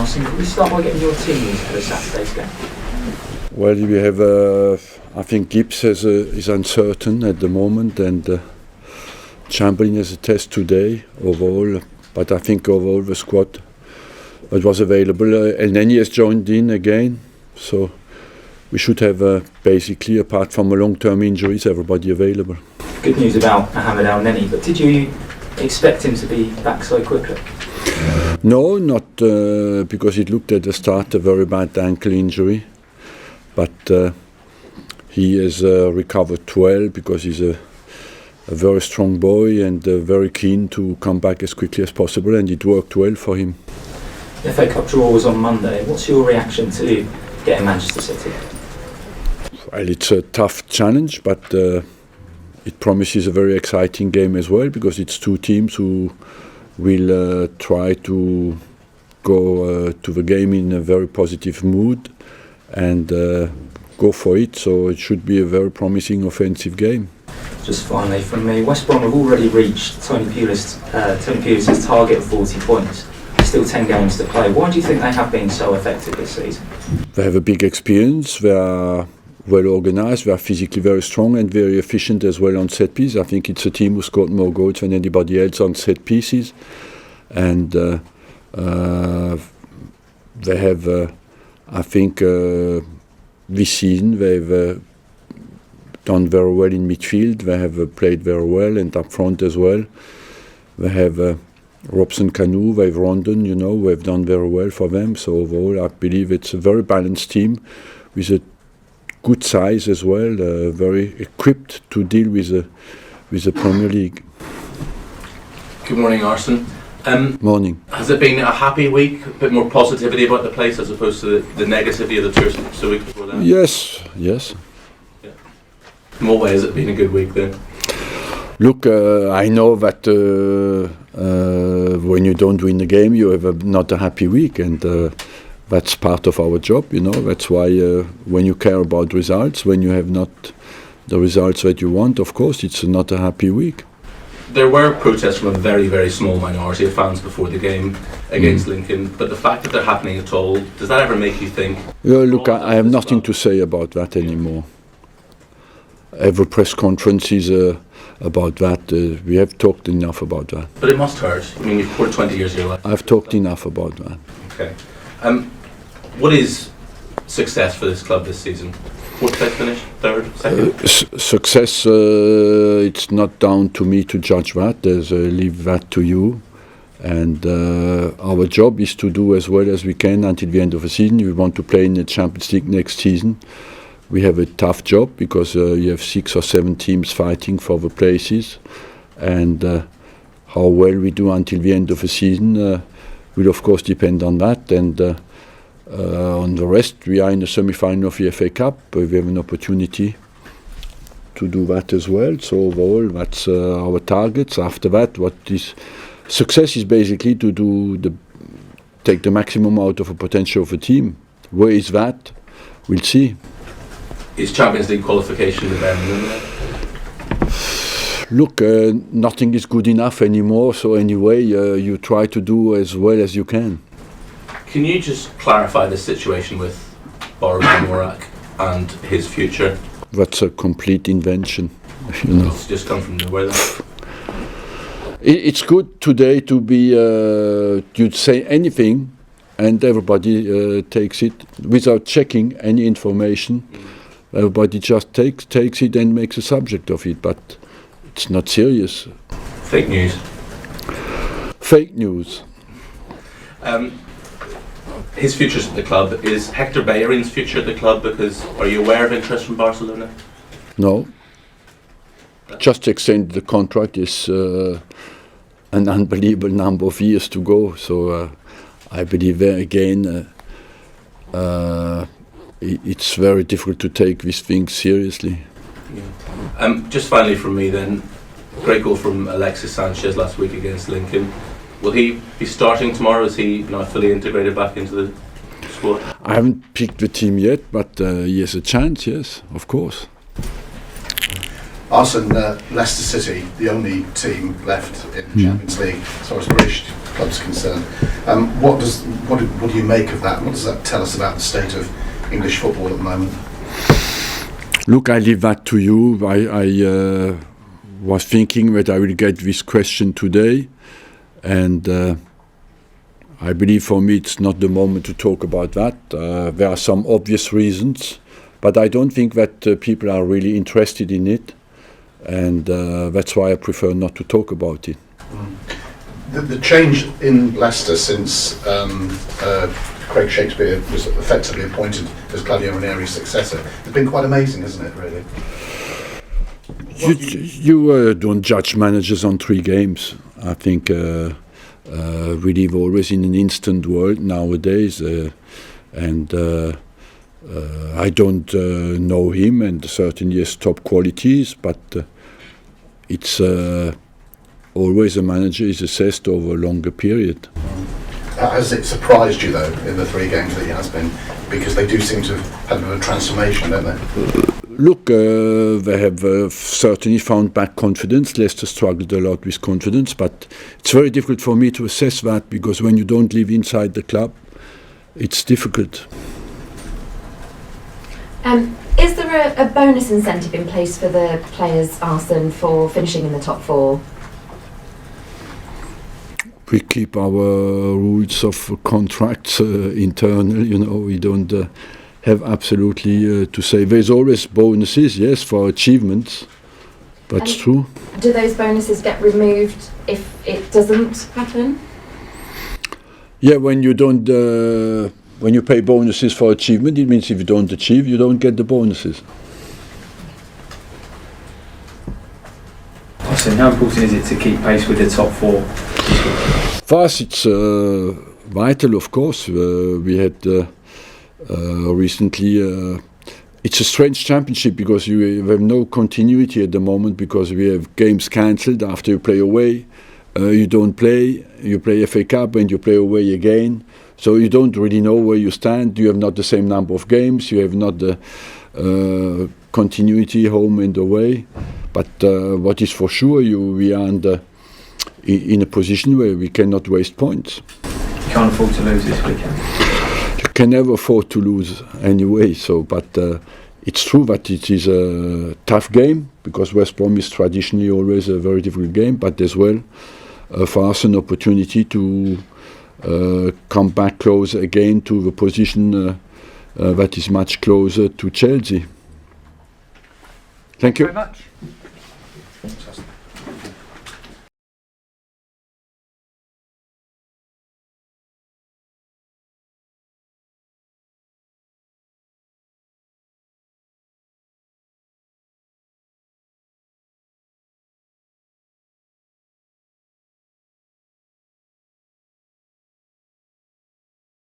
Arsene. Can we start by getting your team news for Saturday's game? Well, we have, I think Gibbs is uncertain at the moment, and Chamberlain has a test today overall, but I think overall the squad that was available, El Neni has joined in again, so we should have basically, apart from a long-term injuries, everybody available. Good news about Mohamed El Neni, but did you expect him to be back so quickly? No, not because it looked at the start a very bad ankle injury, but he has recovered well because he's a very strong boy and very keen to come back as quickly as possible, and it worked well for him. The FA Cup draw was on Monday. What's your reaction to getting Manchester City? Well, it's a tough challenge, but it promises a very exciting game as well, because it's two teams who will try to go to the game in a very positive mood and go for it, so it should be a very promising offensive game. Just finally from me, West Brom have already reached Tony Pulis' target of 40 points. Still 10 games to play. Why do you think they have been so effective this season? They have a big experience, they are well organised, they are physically very strong and very efficient as well on set pieces. I think it's a team who scored more goals than anybody else on set pieces, and they have, I think, this season they've done very well in midfield. They have played very well, and up front as well. They have Robson Kanu, they've Rondon, we've done very well for them. So overall, I believe it's a very balanced team with a good size as well, very equipped to deal with the Premier League. Good morning, Arsene. Morning. Has it been a happy week? A bit more positivity about the place as opposed to the negativity of the week before that? Yes. Yeah. In what way has it been a good week then? Look, I know that when you don't win the game, you have not a happy week, and that's part of our job, That's why when you care about results, when you have not the results that you want, of course, it's not a happy week. There were protests from a very, very small minority of fans before the game against Lincoln, but the fact that they're happening at all, does that ever make you think? Look, I have nothing to say about that anymore. Every press conference is about that. We have talked enough about that. But it must hurt. I mean, you've poured 20 years of your life. I've talked enough about that. Okay. What is success for this club this season? Fourth place finish? Third? Second? Success, it's not down to me to judge that. Leave that to you. And our job is to do as well as we can until the end of the season. We want to play in the Champions League next season. We have a tough job because you have 6 or 7 teams fighting for the places, and how well we do until the end of the season will of course depend on that, and on the rest we are in the semi-final of the FA Cup. We have an opportunity to do that as well, so overall that's our targets. After that, what is success is basically to take the maximum out of a potential of a team. Where is that? We'll see. Is Champions League qualification the bare minimum? Look, nothing is good enough anymore, so anyway, you try to do as well as you can. Can you just clarify the situation with Boruc Morak and his future? That's a complete invention, It's just come from nowhere then? It's good today to be, you'd say anything and everybody takes it without checking any information. Everybody just takes it and makes a subject of it, but it's not serious. Fake news. Fake news. His future's at the club. Is Hector Bellerin's future at the club? Because are you aware of interest from Barcelona? No. Just extended the contract. Is an unbelievable number of years to go. So I believe there again. It's very difficult to take these things seriously. Yeah. Just finally from me then, great goal from Alexis Sanchez last week against Lincoln. Will he be starting tomorrow? Is he now fully integrated back into the squad? I haven't picked the team yet, but he has a chance, yes, of course. Arsene, Leicester City, the only team left in the Champions League, as far as British club's concerned. What do you make of that? What does that tell us about the state of English football at the moment? Look, I leave that to you. I was thinking that I will get this question today, and I believe for me it's not the moment to talk about that. There are some obvious reasons, but I don't think that people are really interested in it, and that's why I prefer not to talk about it. The change in Leicester since Craig Shakespeare was effectively appointed as Claudio Ranieri's successor has been quite amazing, isn't it, really? You don't judge managers on 3 games. I think we live always in an instant world nowadays, and I don't know him, and certainly has top qualities, but it's always a manager is assessed over a longer period. Has it surprised you, though, in the 3 games that he has been? Because they do seem to have had a bit of a transformation, don't they? Look, they have certainly found back confidence. Leicester struggled a lot with confidence, but it's very difficult for me to assess that, because when you don't live inside the club, it's difficult. Is there a bonus incentive in place for the players, Arsene, for finishing in the top 4? We keep our rules of contracts internal, we don't have absolutely to say. There's always bonuses, yes, for achievements, that's true. Do those bonuses get removed if it doesn't happen? Yeah, when you don't, when you pay bonuses for achievement, it means if you don't achieve, you don't get the bonuses. So how important is it to keep pace with the top 4? For us, it's vital, of course. We had recently. It's a strange championship because you have no continuity at the moment, because we have games cancelled after you play away. You don't play. You play FA Cup and you play away again. So you don't really know where you stand. You have not the same number of games. You have not the continuity home and away. But what is for sure, we are in a position where we cannot waste points. You can't afford to lose this weekend. You can never afford to lose anyway. So, but it's true that it is a tough game, because West Brom is traditionally always a very difficult game. But as well, for us, an opportunity to come back close again to the position that is much closer to Chelsea. Thank you. Thank you very much.